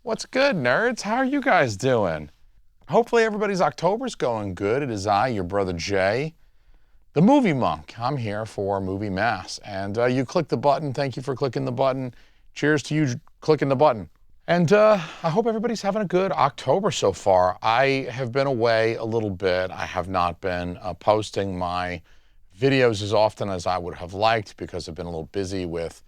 What's good, nerds? How are you guys doing? Hopefully everybody's October's going good. It is I, your brother Jay, the movie monk. I'm here for Movie Mass. And you click the button. Thank you for clicking the button. Cheers to you clicking the button. And I hope everybody's having a good October so far. I have been away a little bit. I have not been posting my videos as often as I would have liked because I've been a little busy with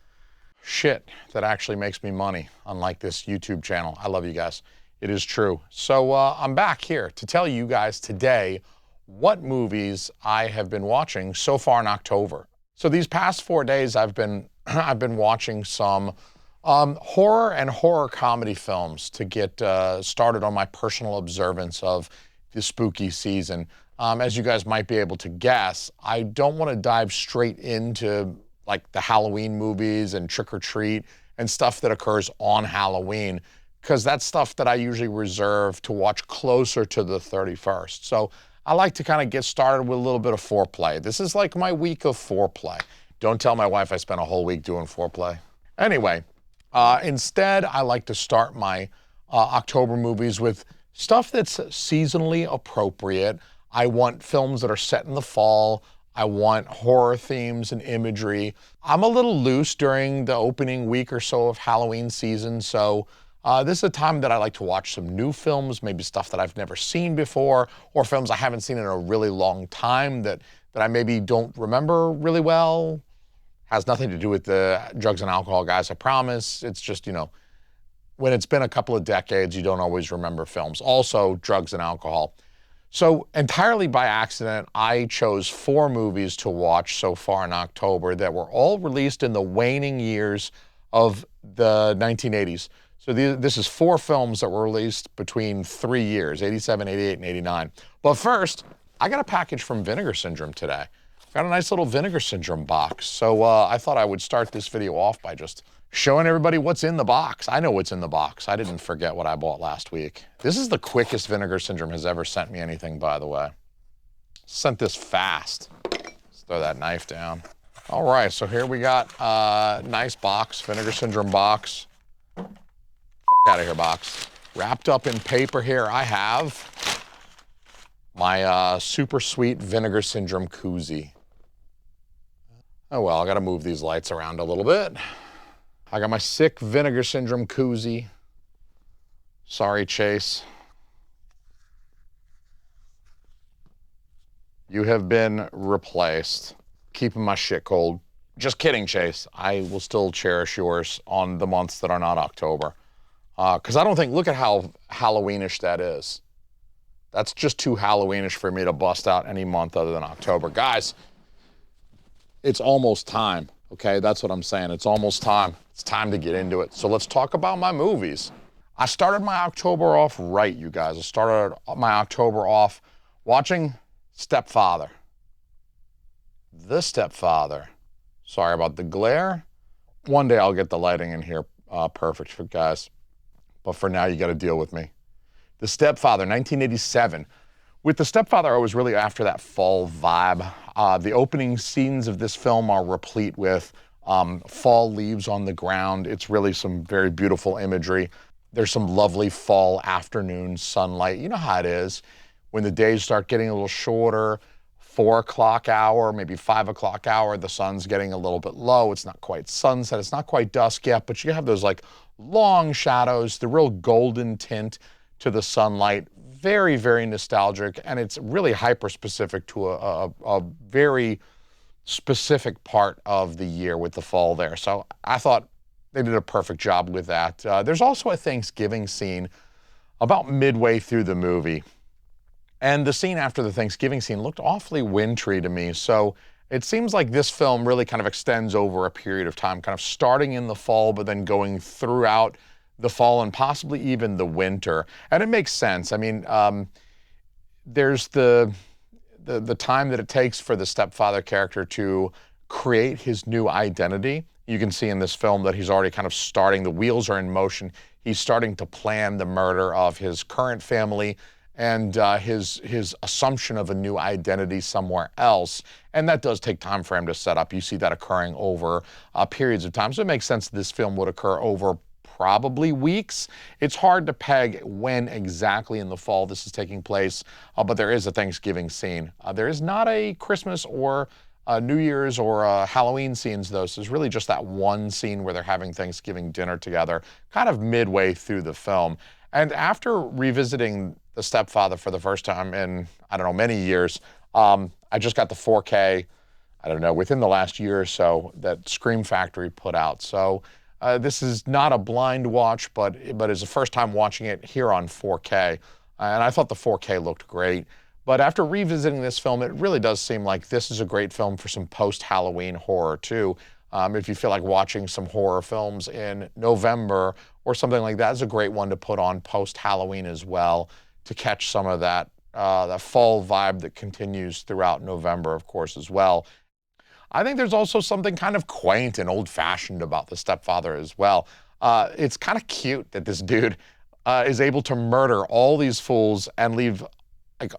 shit that actually makes me money, unlike this YouTube channel. I love you guys. It is true. So I'm back here to tell you guys today what movies I have been watching so far in October. So these past 4 days I've been watching some horror and horror comedy films to get started on my personal observance of the spooky season. As you guys might be able to guess, I don't want to dive straight into like the Halloween movies and Trick or Treat and stuff that occurs on Halloween, because that's stuff that I usually reserve to watch closer to the 31st. So I like to kind of get started with a little bit of foreplay. This is like my week of foreplay. Don't tell my wife I spent a whole week doing foreplay. Anyway, instead I like to start my October movies with stuff that's seasonally appropriate. I want films that are set in the fall. I want horror themes and imagery. I'm a little loose during the opening week or so of Halloween season, so this is a time that I like to watch some new films, maybe stuff that I've never seen before, or films I haven't seen in a really long time that I maybe don't remember really well. Has nothing to do with the drugs and alcohol, guys, I promise. It's just, you know, when it's been a couple of decades, you don't always remember films. Also, drugs and alcohol. So entirely by accident, I chose 4 movies to watch so far in October that were all released in the waning years of the 1980s. So this is 4 films that were released between 3 years, 87, 88, and 89. But first, I got a package from Vinegar Syndrome today. Got a nice little Vinegar Syndrome box. So I thought I would start this video off by just showing everybody what's in the box. I know what's in the box. I didn't forget what I bought last week. This is the quickest Vinegar Syndrome has ever sent me anything, by the way. Sent this fast. Let's throw that knife down. All right, so here we got a nice box, Vinegar Syndrome box. Out of here, box. Wrapped up in paper here, I have my super sweet Vinegar Syndrome koozie. Oh well, I gotta move these lights around a little bit. I got my sick Vinegar Syndrome koozie. Sorry, Chase. You have been replaced. Keeping my shit cold. Just kidding, Chase. I will still cherish yours on the months that are not October. Because I don't think, look at how Halloweenish that is. That's just too Halloweenish for me to bust out any month other than October. Guys, it's almost time. Okay, that's what I'm saying. It's almost time. It's time to get into it. So let's talk about my movies. I started my October off right, you guys. I started my October off watching Stepfather. The Stepfather. Sorry about the glare. One day I'll get the lighting in here perfect for guys. But for now, you got to deal with me. The Stepfather, 1987. With The Stepfather, I was really after that fall vibe. The opening scenes of this film are replete with fall leaves on the ground. It's really some very beautiful imagery. There's some lovely fall afternoon sunlight. You know how it is when the days start getting a little shorter, 4 o'clock hour, maybe 5 o'clock hour, the sun's getting a little bit low. It's not quite sunset. It's not quite dusk yet, but you have those like long shadows, the real golden tint to the sunlight. Very, very nostalgic, and it's really hyper-specific to a very specific part of the year with the fall there. So I thought they did a perfect job with that. There's also a Thanksgiving scene about midway through the movie, and the scene after the Thanksgiving scene looked awfully wintry to me. So it seems like this film really kind of extends over a period of time, kind of starting in the fall, but then going throughout the fall and possibly even the winter. And it makes sense. I mean, there's the time that it takes for the stepfather character to create his new identity. You can see in this film that he's already kind of starting, the wheels are in motion. He's starting to plan the murder of his current family and his assumption of a new identity somewhere else. And that does take time for him to set up. You see that occurring over periods of time. So it makes sense that this film would occur over probably weeks. It's hard to peg when exactly in the fall this is taking place, but there is a Thanksgiving scene. There is not a Christmas or New Year's or Halloween scenes, though, so there's really just that one scene where they're having Thanksgiving dinner together, kind of midway through the film. And after revisiting The Stepfather for the first time in, I don't know, many years, I just got the 4K, I don't know, within the last year or so that Scream Factory put out. So this is not a blind watch, but it's the first time watching it here on 4K. And I thought the 4K looked great. But after revisiting this film, it really does seem like this is a great film for some post-Halloween horror, too. If you feel like watching some horror films in November or something like that, is a great one to put on post-Halloween as well, to catch some of that fall vibe that continues throughout November, of course, as well. I think there's also something kind of quaint and old-fashioned about The Stepfather as well. It's kind of cute that this dude is able to murder all these fools and leave like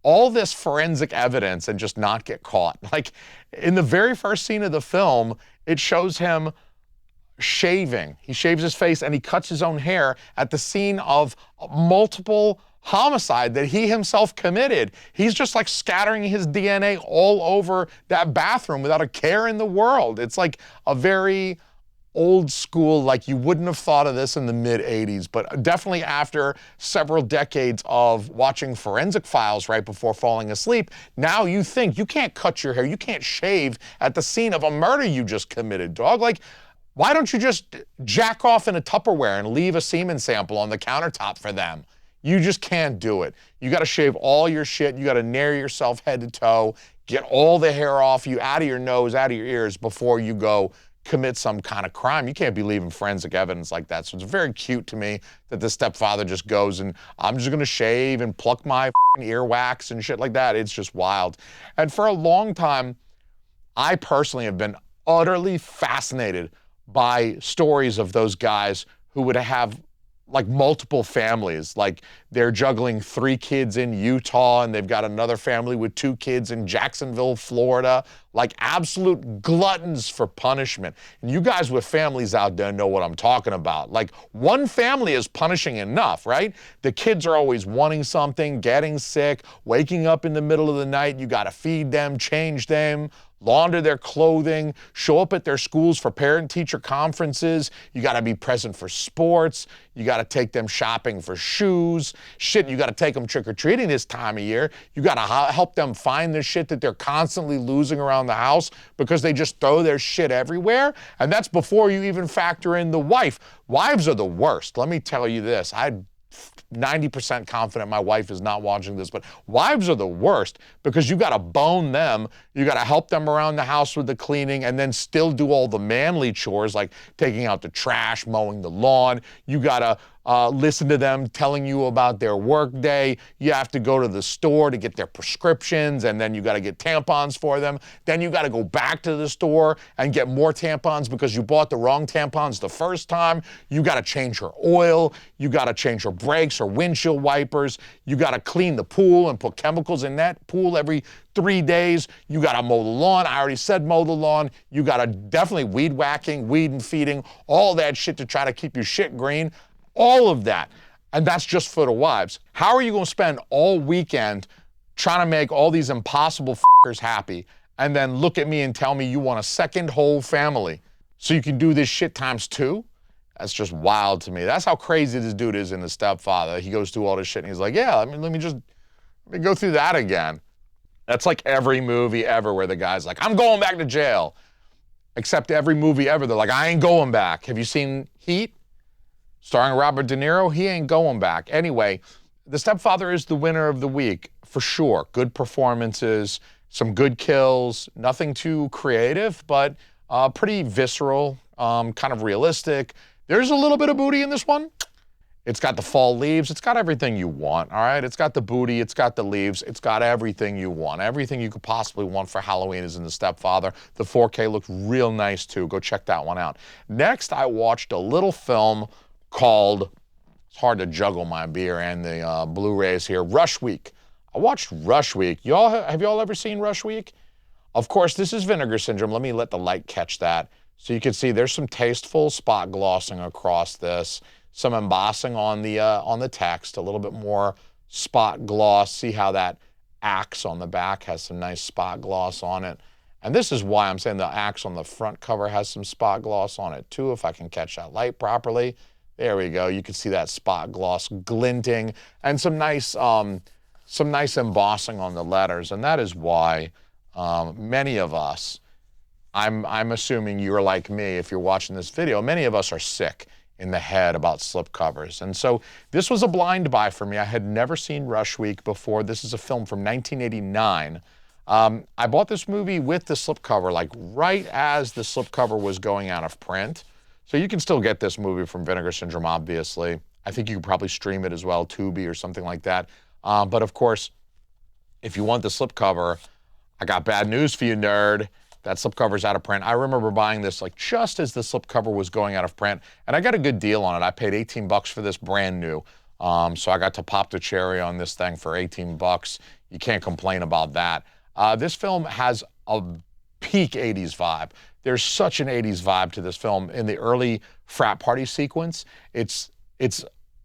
all this forensic evidence and just not get caught. Like in the very first scene of the film, it shows him shaving. He shaves his face and he cuts his own hair at the scene of multiple homicide that he himself committed. He's just like scattering his DNA all over that bathroom without a care in the world. It's like a very old school, like you wouldn't have thought of this in the mid-'80s, but definitely after several decades of watching Forensic Files right before falling asleep, now you think you can't cut your hair, you can't shave at the scene of a murder you just committed, dog. Like, why don't you just jack off in a Tupperware and leave a semen sample on the countertop for them? You just can't do it. You gotta shave all your shit, you gotta nair yourself head to toe, get all the hair off you, out of your nose, out of your ears before you go commit some kind of crime. You can't be leaving forensic evidence like that. So it's very cute to me that the stepfather just goes and I'm just gonna shave and pluck my earwax and shit like that. It's just wild. And for a long time, I personally have been utterly fascinated by stories of those guys who would have like multiple families, like they're juggling 3 kids in Utah and they've got another family with 2 kids in Jacksonville, Florida, like absolute gluttons for punishment. And you guys with families out there know what I'm talking about. Like one family is punishing enough, right? The kids are always wanting something, getting sick, waking up in the middle of the night. You got to feed them, change them, launder their clothing, show up at their schools for parent-teacher conferences. You gotta be present for sports. You gotta take them shopping for shoes. Shit, you gotta take them trick-or-treating this time of year. You gotta help them find the shit that they're constantly losing around the house because they just throw their shit everywhere. And that's before you even factor in the wife. Wives are the worst. Let me tell you this. I'm 90% confident my wife is not watching this, but wives are the worst because you got to bone them, you got to help them around the house with the cleaning, and then still do all the manly chores like taking out the trash, mowing the lawn. You got to listen to them telling you about their work day. You have to go to the store to get their prescriptions, and then you got to get tampons for them. Then you got to go back to the store and get more tampons because you bought the wrong tampons the first time. You got to change her oil. You got to change her brakes or windshield wipers. You got to clean the pool and put chemicals in that pool every 3 days. You got to mow the lawn. I already said mow the lawn. You got to definitely weed whacking, weed and feeding, all that shit to try to keep your shit green. All of that. And that's just for the wives. How are you going to spend all weekend trying to make all these impossible fuckers happy and then look at me and tell me you want a second whole family so you can do this shit times 2? That's just wild to me. That's how crazy this dude is in The Stepfather. He goes through all this shit and he's like, yeah, let me go through that again. That's like every movie ever where the guy's like, I'm going back to jail. Except every movie ever, they're like, I ain't going back. Have you seen Heat? Starring Robert De Niro? He ain't going back. Anyway, The Stepfather is the winner of the week, for sure. Good performances, some good kills, nothing too creative, but pretty visceral, kind of realistic. There's a little bit of booty in this one. It's got the fall leaves. It's got everything you want, all right? It's got the booty. It's got the leaves. It's got everything you want. Everything you could possibly want for Halloween is in The Stepfather. The 4K looked real nice, too. Go check that one out. Next, I watched a little film called, it's hard to juggle my beer and the Blu-rays here, Rush Week. I watched Rush Week. Have y'all ever seen Rush Week? Of course, this is Vinegar Syndrome. Let me let the light catch that. So you can see there's some tasteful spot glossing across this, some embossing on the text, a little bit more spot gloss. See how that axe on the back has some nice spot gloss on it. And this is why I'm saying the axe on the front cover has some spot gloss on it too, if I can catch that light properly. There we go. You can see that spot gloss glinting and some nice embossing on the letters. And that is why many of us, I'm assuming you're like me if you're watching this video, many of us are sick in the head about slipcovers. And so this was a blind buy for me. I had never seen Rush Week before. This is a film from 1989. I bought this movie with the slipcover, like right as the slipcover was going out of print. So you can still get this movie from Vinegar Syndrome, obviously. I think you could probably stream it as well, Tubi or something like that. But of course, if you want the slipcover, I got bad news for you, nerd. That slipcover's out of print. I remember buying this like just as the slipcover was going out of print, and I got a good deal on it. I paid 18 bucks for this, brand new. So I got to pop the cherry on this thing for 18 bucks. You can't complain about that. This film has a peak 80s vibe. There's such an 80s vibe to this film. In the early frat party sequence, it's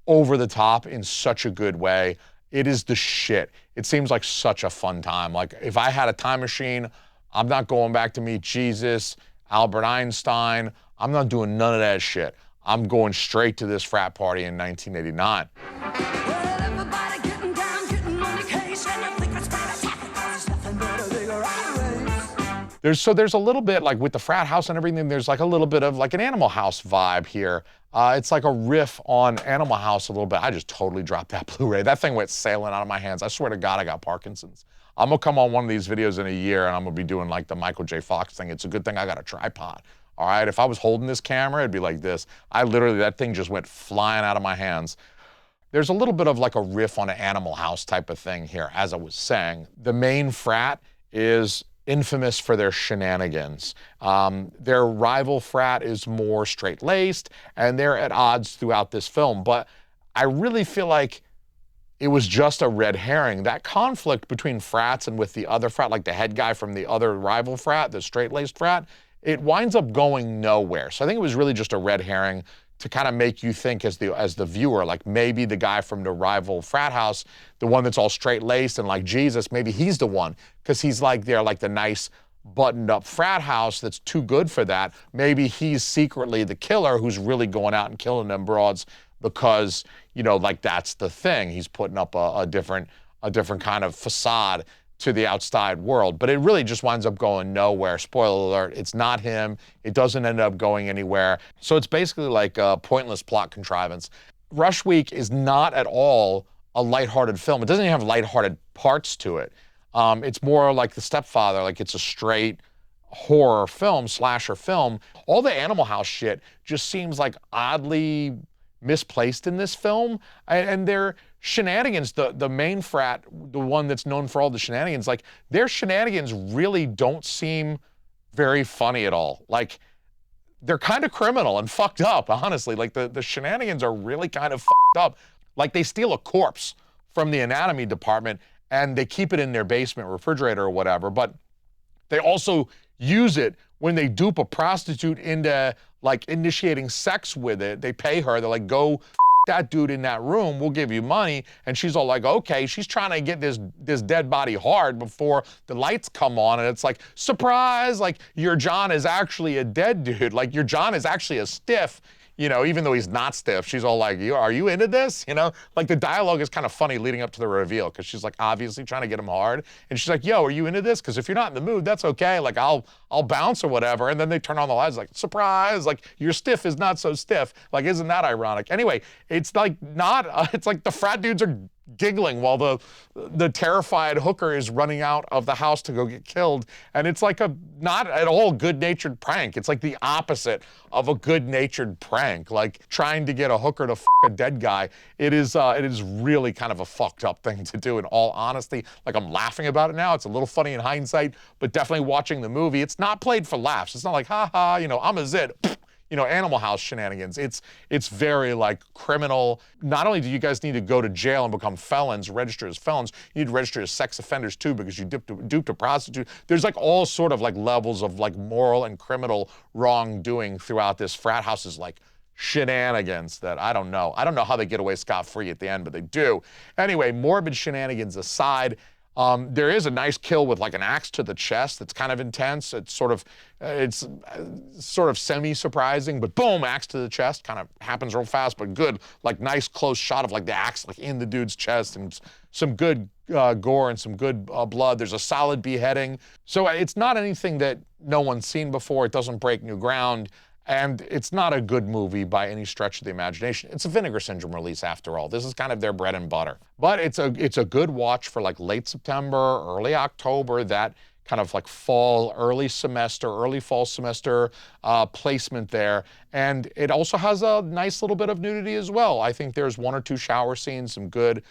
over the top in such a good way. It is the shit. It seems like such a fun time. Like if I had a time machine, I'm not going back to meet Jesus, Albert Einstein. I'm not doing none of that shit. I'm going straight to this frat party in 1989. There's a little bit, like with the frat house and everything, there's like a little bit of like an Animal House vibe here. It's like a riff on Animal House a little bit. I just totally dropped that Blu-ray. That thing went sailing out of my hands. I swear to God, I got Parkinson's. I'm gonna come on one of these videos in a year and I'm gonna be doing like the Michael J. Fox thing. It's a good thing I got a tripod, all right? If I was holding this camera, it'd be like this. That thing just went flying out of my hands. There's a little bit of like a riff on an Animal House type of thing here, as I was saying. The main frat is infamous for their shenanigans. Their rival frat is more straight-laced, and they're at odds throughout this film. But I really feel like it was just a red herring. That conflict between frats and with the other frat, like the head guy from the other rival frat, the straight-laced frat, it winds up going nowhere. So I think it was really just a red herring to kind of make you think as the viewer, like maybe the guy from the rival frat house, the one that's all straight-laced and like Jesus, maybe he's the one, because he's like they're like the nice buttoned-up frat house that's too good for that. Maybe he's secretly the killer who's really going out and killing them broads because, you know, like that's the thing. He's putting up a different kind of facade to the outside world, but it really just winds up going nowhere. Spoiler alert, it's not him. It doesn't end up going anywhere. So it's basically like a pointless plot contrivance. Rush Week is not at all a lighthearted film. It doesn't even have lighthearted parts to it. It's more like The Stepfather, like it's a straight horror film, slasher film. All the Animal House shit just seems like oddly misplaced in this film, and their shenanigans, the main frat, the one that's known for all the shenanigans, like their shenanigans really don't seem very funny at all. Like they're kind of criminal and fucked up, honestly. Like the shenanigans are really kind of fucked up. Like they steal a corpse from the anatomy department and they keep it in their basement refrigerator or whatever, but they also use it when they dupe a prostitute into like initiating sex with it. They pay her, they're like, go that dude in that room, we'll give you money. And she's all like, okay, she's trying to get this dead body hard before the lights come on. And it's like, surprise, like your John is actually a dead dude. Like your John is actually a stiff, you know, even though he's not stiff. She's all like, are you into this? You know, like the dialogue is kind of funny leading up to the reveal because she's like obviously trying to get him hard. And she's like, yo, are you into this? Because if you're not in the mood, that's okay. Like I'll bounce or whatever. And then they turn on the lights like, surprise, like your stiff is not so stiff. Like, isn't that ironic? Anyway, it's like not, it's like the frat dudes are giggling while the terrified hooker is running out of the house to go get killed. And it's like a not at all good-natured prank. It's like the opposite of a good-natured prank, like trying to get a hooker to fuck a dead guy. It is really kind of a fucked up thing to do, in all honesty. Like I'm laughing about it now. It's a little funny in hindsight, but definitely watching the movie, it's not played for laughs. It's not like, ha ha, you know, I'm a zit. you know, Animal House shenanigans. It's very like criminal. Not only do you guys need to go to jail and become felons, register as felons, you need to register as sex offenders too because you duped a prostitute. There's like all sort of like levels of like moral and criminal wrongdoing throughout this frat house's like shenanigans that I don't know. I don't know how they get away scot-free at the end, but they do. Anyway, morbid shenanigans aside, there is a nice kill with like an axe to the chest that's kind of intense. It's sort of semi-surprising, but boom, axe to the chest, kind of happens real fast, but good, like nice close shot of like the axe like in the dude's chest, and some good gore and some good blood. There's a solid beheading. So it's not anything that no one's seen before. It doesn't break new ground. And it's not a good movie by any stretch of the imagination. It's a Vinegar Syndrome release after all. This is kind of their bread and butter. But it's a good watch for like late September, early October, that kind of like fall, early fall semester placement there. And it also has a nice little bit of nudity as well. I think there's 1 or 2 shower scenes, some good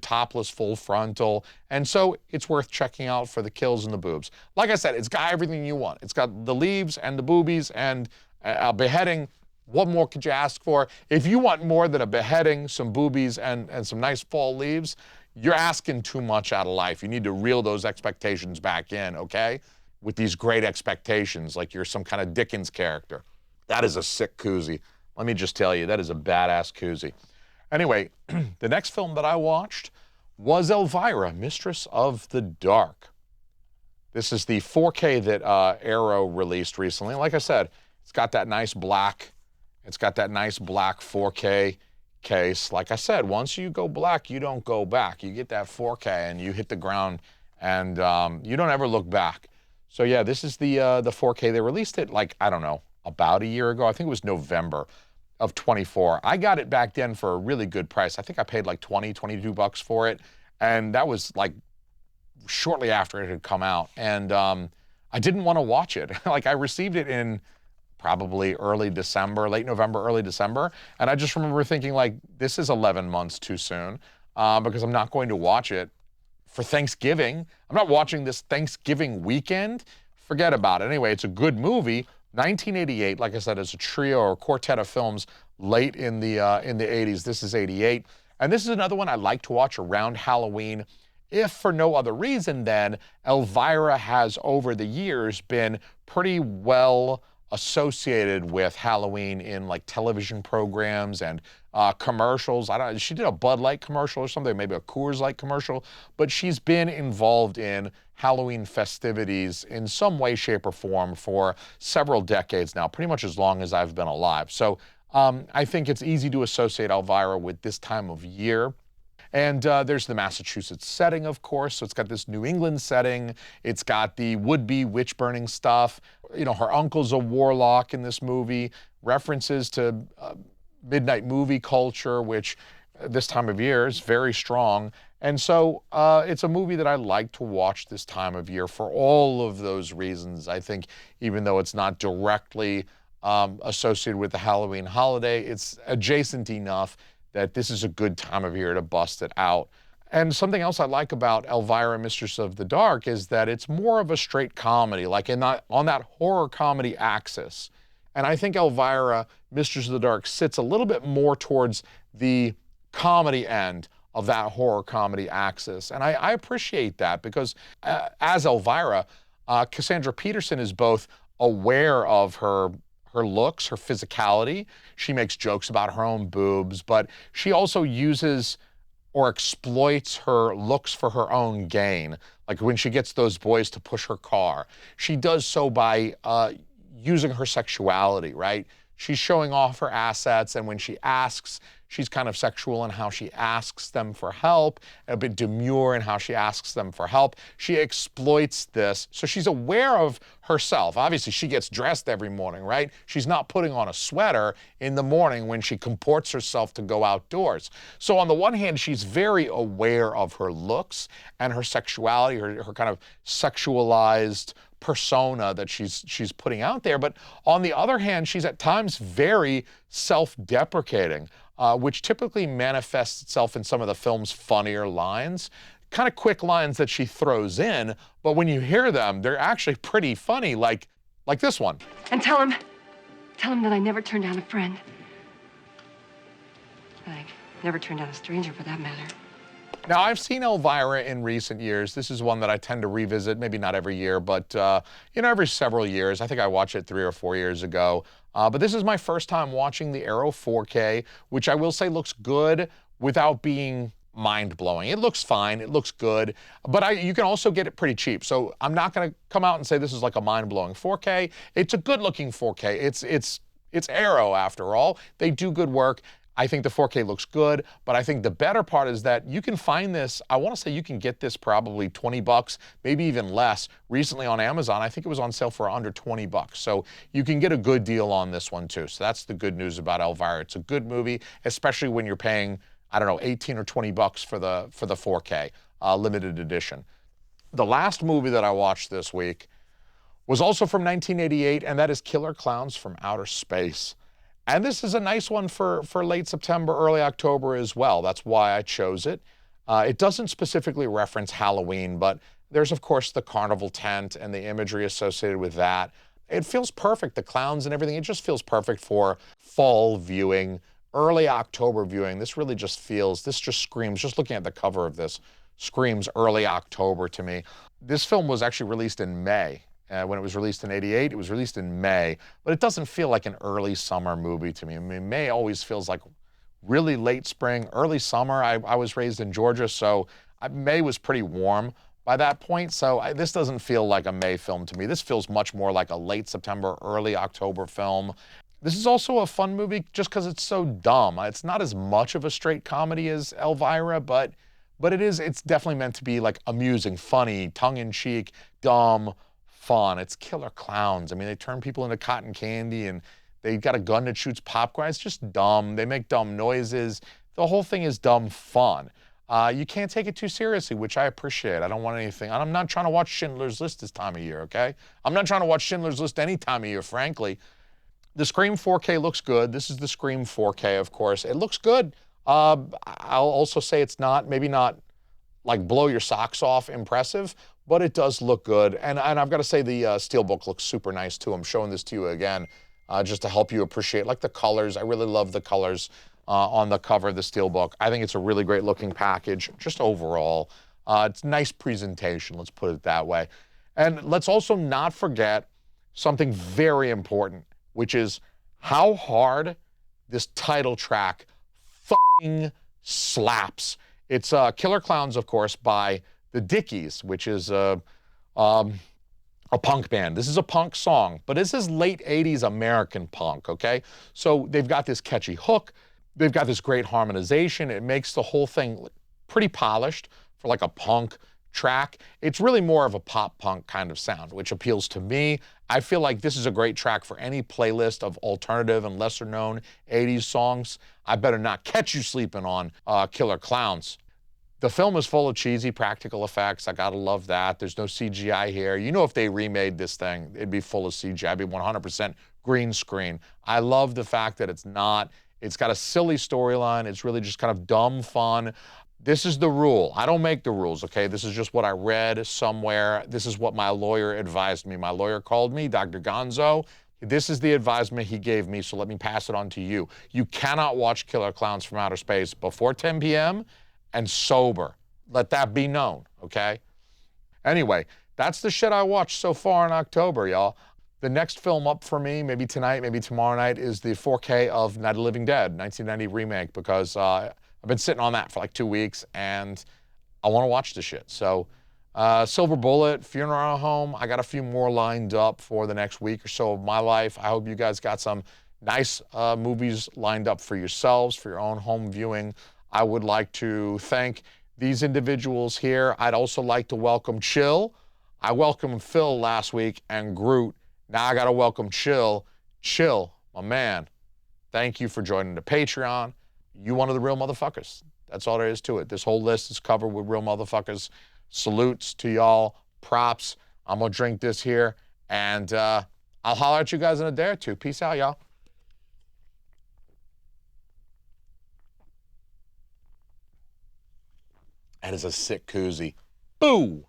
topless full frontal. And so it's worth checking out for the kills and the boobs. Like I said, it's got everything you want. It's got the leaves and the boobies and a beheading. What more could you ask for? If you want more than a beheading, some boobies, and some nice fall leaves, you're asking too much out of life. You need to reel those expectations back in, okay? With these great expectations, like you're some kind of Dickens character. That is a sick koozie. Let me just tell you, that is a badass koozie. Anyway, the next film that I watched was Elvira, Mistress of the Dark. This is the 4K that Arrow released recently. Like I said, it's got that nice black 4K case. Like I said, once you go black, you don't go back. You get that 4K and you hit the ground, and you don't ever look back. So yeah, this is the 4K. They released it like, I don't know, about a year ago. I think it was November of 24. I got it back then for a really good price. I think I paid like 22 bucks for it. And that was like shortly after it had come out. And I didn't want to watch it. Like I received it in probably early December, late November, early December. And I just remember thinking like, this is 11 months too soon because I'm not going to watch it for Thanksgiving. I'm not watching this Thanksgiving weekend. Forget about it. Anyway, it's a good movie. 1988, like I said, is a trio or quartet of films late in the 80s. This is 88. And this is another one I like to watch around Halloween, if for no other reason than Elvira has over the years been pretty well associated with Halloween in like television programs and commercials. She did a Bud Light commercial or something, maybe a Coors Light commercial, but she's been involved in Halloween festivities in some way, shape, or form for several decades now, pretty much as long as I've been alive. So I think it's easy to associate Elvira with this time of year. And there's the Massachusetts setting, of course. So it's got this New England setting. It's got the would-be witch-burning stuff. You know, her uncle's a warlock in this movie. References to midnight movie culture, which this time of year is very strong. And so it's a movie that I like to watch this time of year for all of those reasons. I think even though it's not directly associated with the Halloween holiday, it's adjacent enough that this is a good time of year to bust it out. And something else I like about Elvira, Mistress of the Dark is that it's more of a straight comedy, like on that horror comedy axis. And I think Elvira, Mistress of the Dark sits a little bit more towards the comedy end of that horror comedy axis. And I appreciate that because as Elvira, Cassandra Peterson is both aware of her looks, her physicality. She makes jokes about her own boobs, but she also uses or exploits her looks for her own gain. Like when she gets those boys to push her car, she does so by using her sexuality, right? She's showing off her assets, and when she asks, she's kind of sexual in how she asks them for help, a bit demure in how she asks them for help. She exploits this, so she's aware of herself. Obviously, she gets dressed every morning, right? She's not putting on a sweater in the morning when she comports herself to go outdoors. So on the one hand, she's very aware of her looks and her sexuality, her kind of sexualized persona that she's putting out there. But on the other hand, she's at times very self-deprecating, which typically manifests itself in some of the film's funnier lines. Kind of quick lines that she throws in, but when you hear them, they're actually pretty funny, like this one. And tell him Tell him that I never turned down a friend. I never turned down a stranger, for that matter. Now, I've seen Elvira in recent years. This is one that I tend to revisit, maybe not every year, but you know, every several years. I think I watched it 3 or 4 years ago. But this is my first time watching the Arrow 4K, which I will say looks good without being mind-blowing. It looks fine, it looks good, but you can also get it pretty cheap. So I'm not gonna come out and say this is like a mind-blowing 4K. It's a good-looking 4K. It's Arrow after all. They do good work. I think the 4K looks good, but I think the better part is that you can find this, I wanna say you can get this probably 20 bucks, maybe even less, recently on Amazon. I think it was on sale for under 20 bucks. So you can get a good deal on this one too. So that's the good news about Elvira. It's a good movie, especially when you're paying, I don't know, 18 or 20 bucks for the 4K limited edition. The last movie that I watched this week was also from 1988, and that is Killer Klowns from Outer Space. And this is a nice one for late September, early October as well. That's why I chose it. It doesn't specifically reference Halloween, but there's, of course, the carnival tent and the imagery associated with that. It feels perfect, the clowns and everything. It just feels perfect for fall viewing, early October viewing. This really just feels, this just screams, just looking at the cover of this, screams early October to me. This film was actually released in May. When it was released in '88, it was released in May, but it doesn't feel like an early summer movie to me. I mean, May always feels like really late spring, early summer. I was raised in Georgia, so May was pretty warm by that point, so this doesn't feel like a May film to me. This feels much more like a late September, early October film. This is also a fun movie just because it's so dumb. It's not as much of a straight comedy as Elvira, but it's definitely meant to be like amusing, funny, tongue-in-cheek, dumb, fun. It's Killer Klowns. I mean, they turn people into cotton candy and they got a gun that shoots popcorn. It's just dumb. They make dumb noises. The whole thing is dumb fun. You can't take it too seriously, which I appreciate. I don't want anything. I'm not trying to watch Schindler's List this time of year, okay? I'm not trying to watch Schindler's List any time of year, frankly. The Scream 4K looks good. This is the Scream 4K, of course. It looks good. I'll also say it's not, maybe not like blow your socks off impressive, but it does look good. And I've got to say the steelbook looks super nice too. I'm showing this to you again just to help you appreciate like the colors. I really love the colors on the cover of the steelbook. I think it's a really great looking package just overall. It's nice presentation, let's put it that way. And let's also not forget something very important, which is how hard this title track fucking slaps. It's Killer Klowns, of course, by the Dickies, which is a punk band. This is a punk song, but this is late 80s American punk, okay? So they've got this catchy hook. They've got this great harmonization. It makes the whole thing pretty polished for like a punk track. It's really more of a pop punk kind of sound, which appeals to me. I feel like this is a great track for any playlist of alternative and lesser known 80s songs. I better not catch you sleeping on Killer Klowns. The film is full of cheesy practical effects. I gotta love that. There's no CGI here. You know, if they remade this thing, it'd be full of CGI. It'd be 100% green screen. I love the fact that it's not. It's got a silly storyline. It's really just kind of dumb fun. This is the rule. I don't make the rules, okay? This is just what I read somewhere. This is what my lawyer advised me. My lawyer called me, Dr. Gonzo. This is the advisement he gave me, so let me pass it on to you. You cannot watch Killer Klowns from Outer Space before 10 p.m. and sober. Let that be known, okay? Anyway, that's the shit I watched so far in October, y'all. The next film up for me, maybe tonight, maybe tomorrow night, is the 4K of Night of the Living Dead, 1990 remake, because I've been sitting on that for like 2 weeks, and I want to watch the shit. So, Silver Bullet, Funeral Home, I got a few more lined up for the next week or so of my life. I hope you guys got some nice movies lined up for yourselves, for your own home viewing. I would like to thank these individuals here. I'd also like to welcome Chill. I welcomed Phil last week and Groot. Now I gotta welcome Chill. Chill, my man, thank you for joining the Patreon. You one of the real motherfuckers. That's all there is to it. This whole list is covered with real motherfuckers. Salutes to y'all, props. I'm gonna drink this here, and I'll holler at you guys in a day or two. Peace out, y'all. That is a sick koozie. Boo!